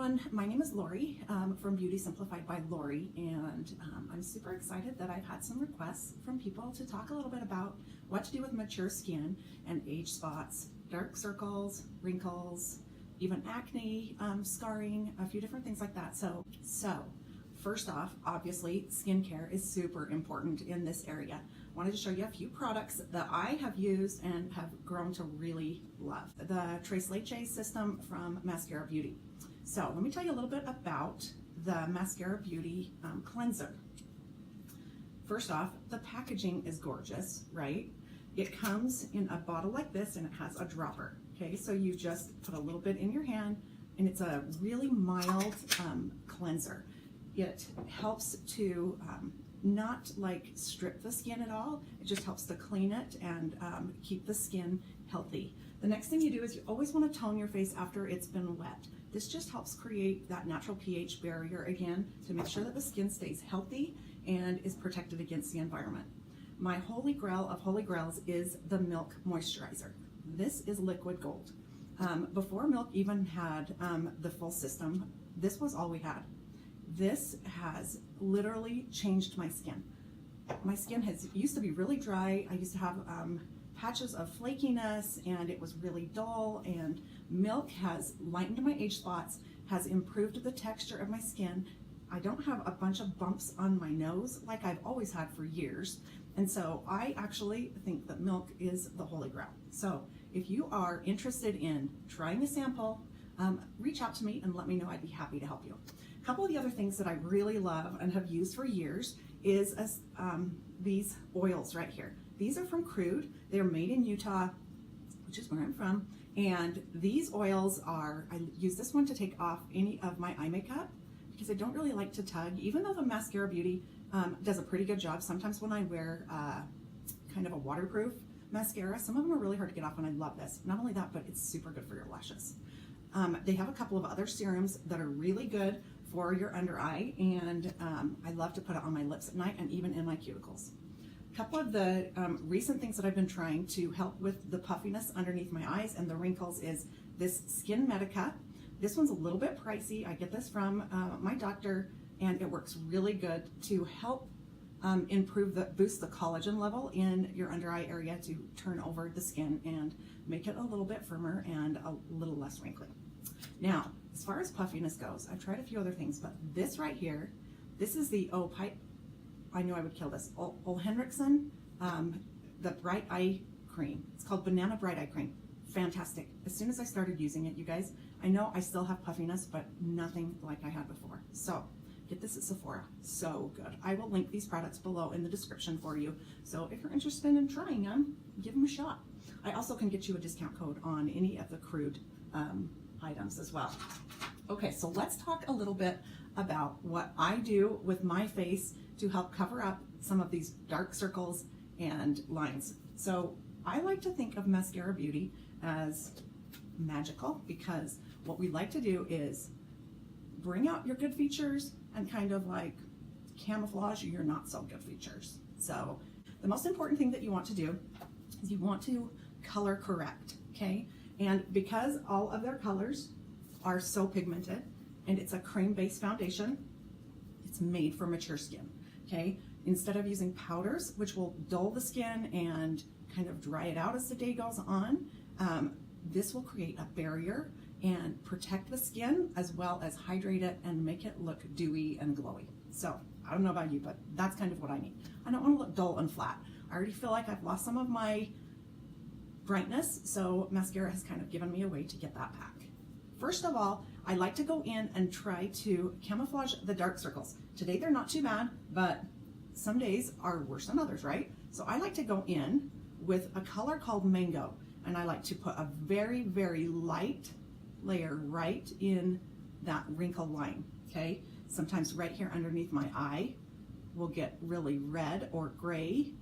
everyone, my name is Lori from Beauty Simplified by Lori, and I'm super excited that I've had some requests from people to talk a little bit about what to do with mature skin and age spots, dark circles, wrinkles, even acne, scarring, a few different things like that. So first off, obviously skincare is super important in this area. I wanted to show you a few products that I have used and have grown to really love. The Tres Leches system from Mascara Beauty. So let me tell you a little bit about the Mascara Beauty cleanser. First off, the packaging is gorgeous, right? It comes in a bottle like this and it has a dropper. Okay, so you just put a little bit in your hand and it's a really mild cleanser. It helps to not like strip the skin at all. It just helps to clean it and keep the skin healthy. The next thing you do is you always want to tone your face after it's been wet. This just helps create that natural pH barrier again to make sure that the skin stays healthy and is protected against the environment. My holy grail of holy grails is the Milk Moisturizer. This is liquid gold. Before Milk even had the full system, this was all we had. This has literally changed my skin. My skin used to be really dry. I used to have patches of flakiness and it was really dull, and Milk has lightened my age spots, has improved the texture of my skin. I don't have a bunch of bumps on my nose like I've always had for years. And so I actually think that Milk is the holy grail. So if you are interested in trying a sample, reach out to me and let me know. I'd be happy to help you. A couple of the other things that I really love and have used for years is these oils right here. These are from Crude. They're made in Utah, which is where I'm from. And these oils I use this one to take off any of my eye makeup because I don't really like to tug, even though the Mascara Beauty does a pretty good job. Sometimes when I wear kind of a waterproof mascara, some of them are really hard to get off, and I love this. Not only that, but it's super good for your lashes. They have a couple of other serums that are really good for your under eye, and I love to put it on my lips at night and even in my cuticles. A couple of the recent things that I've been trying to help with the puffiness underneath my eyes and the wrinkles is this Skin Medica. This one's a little bit pricey. I get this from my doctor, and it works really good to help boost the collagen level in your under eye area to turn over the skin and make it a little bit firmer and a little less wrinkly. Now, as far as puffiness goes, I've tried a few other things, but this right here, this is the I knew I would kill this. Ole Henriksen, the Bright Eye Cream. It's called Banana Bright Eye Cream. Fantastic. As soon as I started using it, you guys, I know I still have puffiness, but nothing like I had before. So get this at Sephora. So good. I will link these products below in the description for you. So if you're interested in trying them, give them a shot. I also can get you a discount code on any of the Crude items as well. Okay, so let's talk a little bit about what I do with my face to help cover up some of these dark circles and lines. So I like to think of Mascara Beauty as magical, because what we like to do is bring out your good features and kind of like camouflage your not so good features. So the most important thing that you want to do is you want to color correct, okay? And because all of their colors are so pigmented and it's a cream-based foundation, it's made for mature skin, okay? Instead of using powders, which will dull the skin and kind of dry it out as the day goes on, this will create a barrier and protect the skin as well as hydrate it and make it look dewy and glowy. So I don't know about you, but that's kind of what I need. I don't want to look dull and flat. I already feel like I've lost some of my brightness, so mascara has kind of given me a way to get that back. First of all, I like to go in and try to camouflage the dark circles. Today they're not too bad, but some days are worse than others, right? So I like to go in with a color called Mango, and I like to put a very, very light layer right in that wrinkle line, okay? Sometimes right here underneath my eye will get really red or gray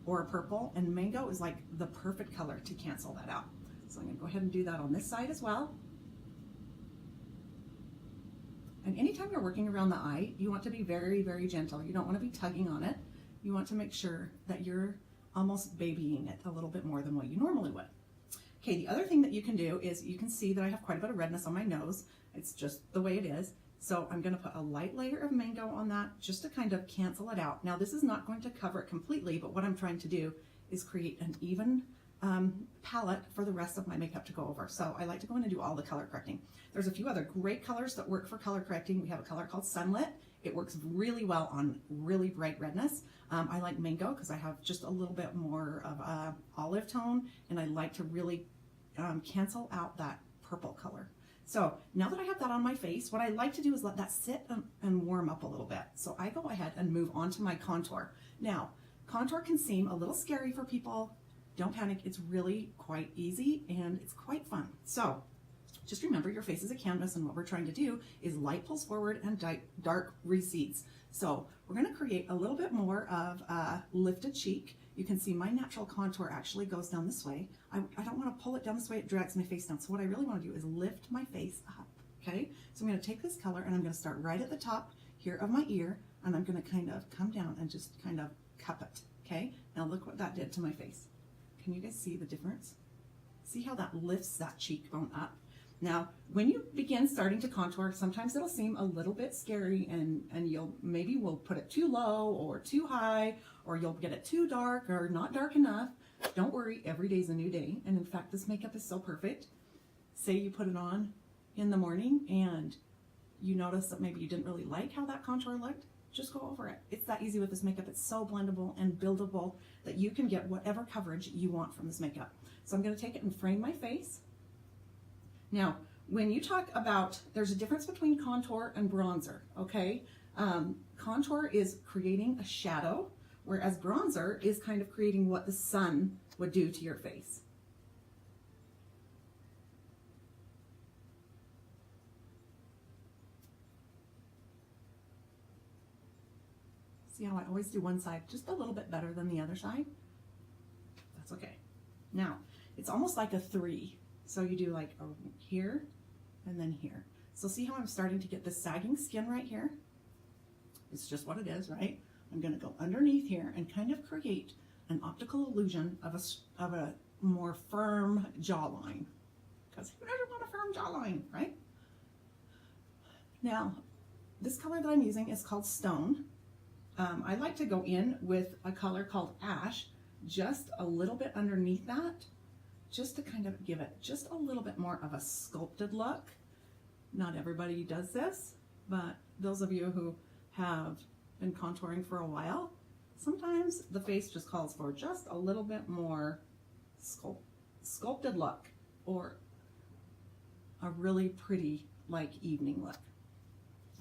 or purple, and Mango is like the perfect color to cancel that out. So I'm gonna go ahead and do that on this side as well. And anytime you're working around the eye, you want to be very, very gentle. You don't want to be tugging on it. You want to make sure that you're almost babying it a little bit more than what you normally would. Okay, the other thing that you can do is you can see that I have quite a bit of redness on my nose. It's just the way it is. So I'm going to put a light layer of mango on that just to kind of cancel it out. Now this is not going to cover it completely, but what I'm trying to do is create an even palette for the rest of my makeup to go over. So I like to go in and do all the color correcting. There's a few other great colors that work for color correcting. We have a color called Sunlit. It works really well on really bright redness. I like mango because I have just a little bit more of a olive tone, and I like to really cancel out that purple color. So now that I have that on my face, what I like to do is let that sit and warm up a little bit. So I go ahead and move on to my contour. Now, contour can seem a little scary for people. Don't panic, it's really quite easy and it's quite fun. So just remember, your face is a canvas, and what we're trying to do is light pulls forward and dark recedes. So we're going to create a little bit more of a lifted cheek. You can see my natural contour actually goes down this way. I don't want to pull it down this way, it drags my face down. So what I really want to do is lift my face up, okay? So I'm going to take this color and I'm going to start right at the top here of my ear, and I'm going to kind of come down and just kind of cup it, okay? Now look what that did to my face. Can you guys see the difference? See how that lifts that cheekbone up? Now, when you begin starting to contour, sometimes it'll seem a little bit scary, and maybe we'll put it too low or too high, or you'll get it too dark or not dark enough. Don't worry, every day's a new day. And in fact, this makeup is so perfect. Say you put it on in the morning and you notice that maybe you didn't really like how that contour looked, just go over it. It's that easy with this makeup. It's so blendable and buildable that you can get whatever coverage you want from this makeup. So I'm going to take it and frame my face. Now, when you talk about, there's a difference between contour and bronzer, okay? Contour is creating a shadow, whereas bronzer is kind of creating what the sun would do to your face. See how I always do one side just a little bit better than the other side? That's okay. Now, it's almost like a 3. So you do like here and then here. So see how I'm starting to get this sagging skin right here? It's just what it is, right? I'm going to go underneath here and kind of create an optical illusion of a more firm jawline. Because who doesn't want a firm jawline, right? Now, this color that I'm using is called Stone. I like to go in with a color called Ash, just a little bit underneath that, just to kind of give it just a little bit more of a sculpted look. Not everybody does this, but those of you who have been contouring for a while, sometimes the face just calls for just a little bit more sculpted look, or a really pretty like evening look.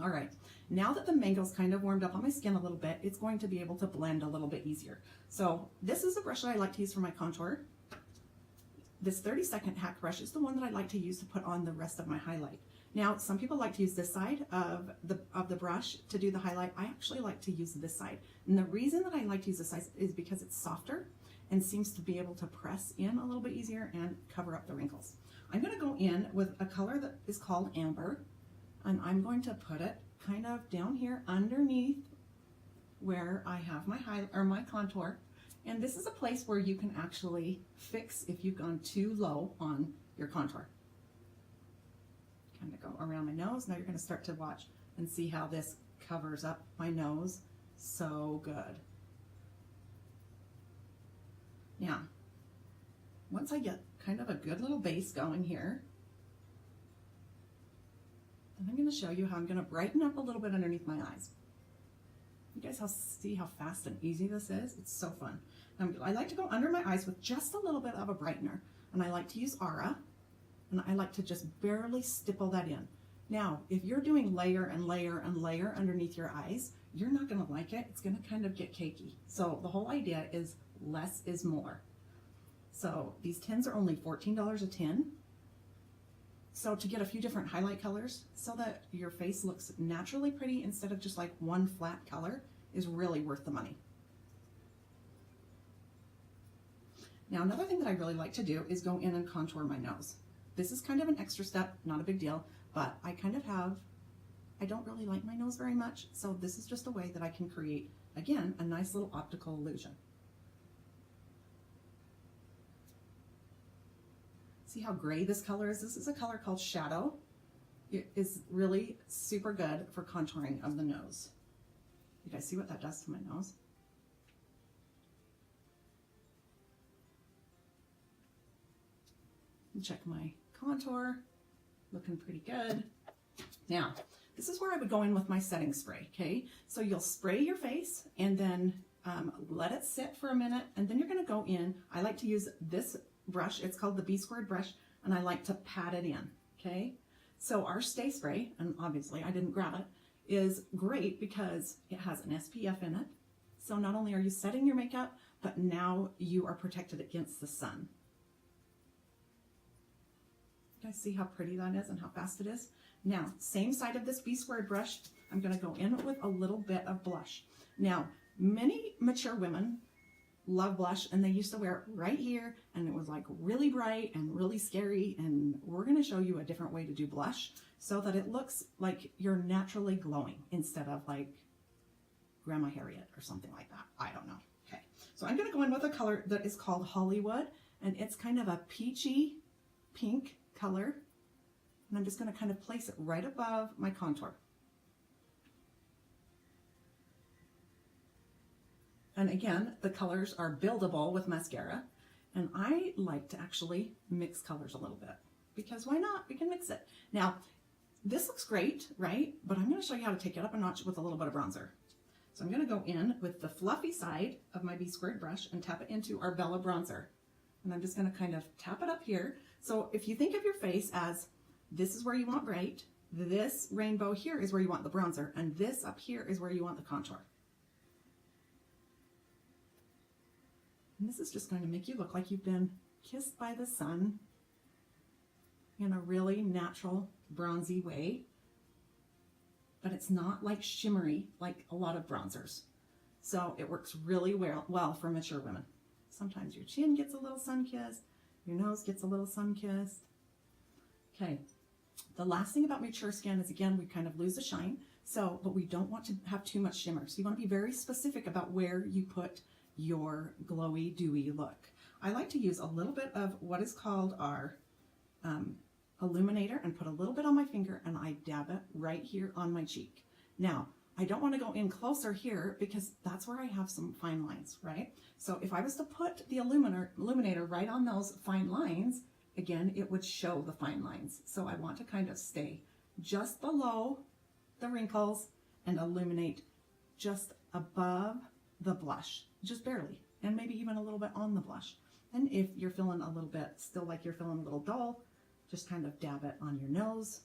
All right, now that the mango's kind of warmed up on my skin a little bit, it's going to be able to blend a little bit easier. So this is a brush that I like to use for my contour. This 30-second hack brush is the one that I like to use to put on the rest of my highlight. Now, some people like to use this side of the brush to do the highlight. I actually like to use this side. And the reason that I like to use this side is because it's softer and seems to be able to press in a little bit easier and cover up the wrinkles. I'm going to go in with a color that is called Amber, and I'm going to put it kind of down here underneath where I have my contour. And this is a place where you can actually fix if you've gone too low on your contour. Kind of go around my nose. Now you're going to start to watch and see how this covers up my nose so good. Now, once I get kind of a good little base going here, then I'm going to show you how I'm going to brighten up a little bit underneath my eyes. You guys see how fast and easy this is? It's so fun. I like to go under my eyes with just a little bit of a brightener, and I like to use Aura, and I like to just barely stipple that in. Now, if you're doing layer and layer and layer underneath your eyes, you're not going to like it. It's going to kind of get cakey. So the whole idea is less is more. So these tins are only $14 a tin. So to get a few different highlight colors so that your face looks naturally pretty instead of just like one flat color is really worth the money. Now, another thing that I really like to do is go in and contour my nose. This is kind of an extra step, not a big deal, but I don't really like my nose very much, so this is just a way that I can create, again, a nice little optical illusion. See how gray this color is? This is a color called Shadow. It is really super good for contouring of the nose. You guys see what that does to my nose? And check my contour, looking pretty good. Now, this is where I would go in with my setting spray, okay? So you'll spray your face and then let it sit for a minute, and then you're gonna go in. I like to use this brush, it's called the B-squared brush, and I like to pat it in, okay? So our Stay Spray, and obviously I didn't grab it, is great because it has an SPF in it. So not only are you setting your makeup, but now you are protected against the sun. You guys see how pretty that is and how fast it is? Now, same side of this B-squared brush, I'm gonna go in with a little bit of blush. Now, many mature women love blush, and they used to wear it right here, and it was like really bright and really scary, and we're gonna show you a different way to do blush so that it looks like you're naturally glowing instead of like Grandma Harriet or something like that. I don't know. Okay, so I'm gonna go in with a color that is called Hollywood, and it's kind of a peachy pink color, and I'm just gonna kind of place it right above my contour. And again, the colors are buildable with mascara. And I like to actually mix colors a little bit because why not? We can mix it. Now, this looks great, right? But I'm gonna show you how to take it up a notch with a little bit of bronzer. So I'm gonna go in with the fluffy side of my B-squared brush and tap it into our Bella bronzer. And I'm just gonna kind of tap it up here. So if you think of your face as this is where you want bright, this rainbow here is where you want the bronzer, and this up here is where you want the contour. And this is just going to make you look like you've been kissed by the sun in a really natural, bronzy way. But it's not like shimmery like a lot of bronzers. So it works really well for mature women. Sometimes your chin gets a little sun-kissed, your nose gets a little sun-kissed. Okay, the last thing about mature skin is, again, we kind of lose the shine. So, but we don't want to have too much shimmer. So you want to be very specific about where you put your glowy, dewy look. I like to use a little bit of what is called our Illuminator and put a little bit on my finger, and I dab it right here on my cheek. Now, I don't want to go in closer here because that's where I have some fine lines, right? So if I was to put the Illuminator right on those fine lines, again, it would show the fine lines. So I want to kind of stay just below the wrinkles and illuminate just above the blush, just barely, and maybe even a little bit on the blush. And if you're feeling a little bit, still like you're feeling a little dull, just kind of dab it on your nose,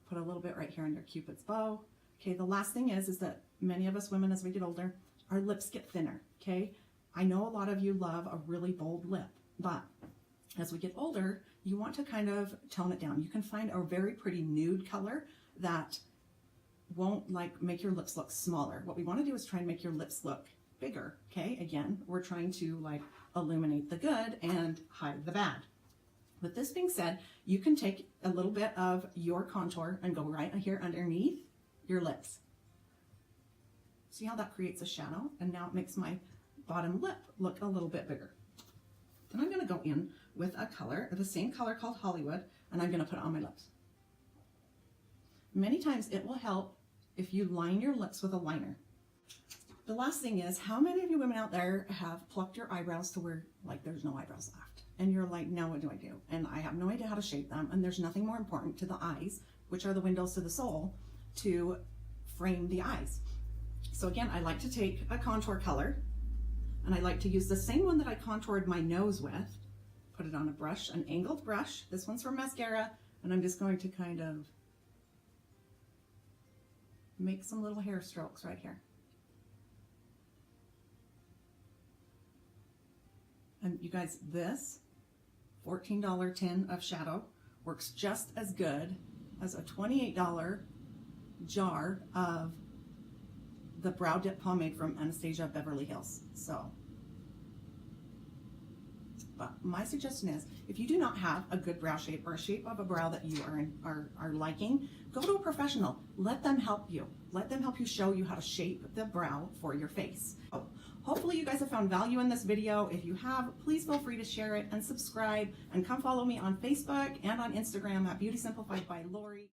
put a little bit right here on your Cupid's bow. Okay, the last thing is that many of us women, as we get older, our lips get thinner, okay? I know a lot of you love a really bold lip, but as we get older, you want to kind of tone it down. You can find a very pretty nude color that won't like make your lips look smaller. What we want to do is try and make your lips look bigger, okay? Again, we're trying to like illuminate the good and hide the bad. With this being said, you can take a little bit of your contour and go right here underneath your lips. See how that creates a shadow? And now it makes my bottom lip look a little bit bigger. Then I'm gonna go in with a color, the same color called Hollywood, and I'm gonna put it on my lips. Many times it will help if you line your lips with a liner. The last thing is, how many of you women out there have plucked your eyebrows to where like there's no eyebrows left? And you're like, now what do I do? And I have no idea how to shape them. And there's nothing more important to the eyes, which are the windows to the soul, to frame the eyes. So again, I like to take a contour color, and I like to use the same one that I contoured my nose with, put it on a brush, an angled brush. This one's for mascara, and I'm just going to kind of make some little hair strokes right here. And you guys, this $14 tin of shadow works just as good as a $28 jar of the Brow Dip Pomade from Anastasia Beverly Hills. So, But my suggestion is, if you do not have a good brow shape or a shape of a brow that you are liking, go to a professional. Let them help you. Let them help you show you how to shape the brow for your face. So, hopefully you guys have found value in this video. If you have, please feel free to share it and subscribe, and come follow me on Facebook and on Instagram at Beauty Simplified by Lori.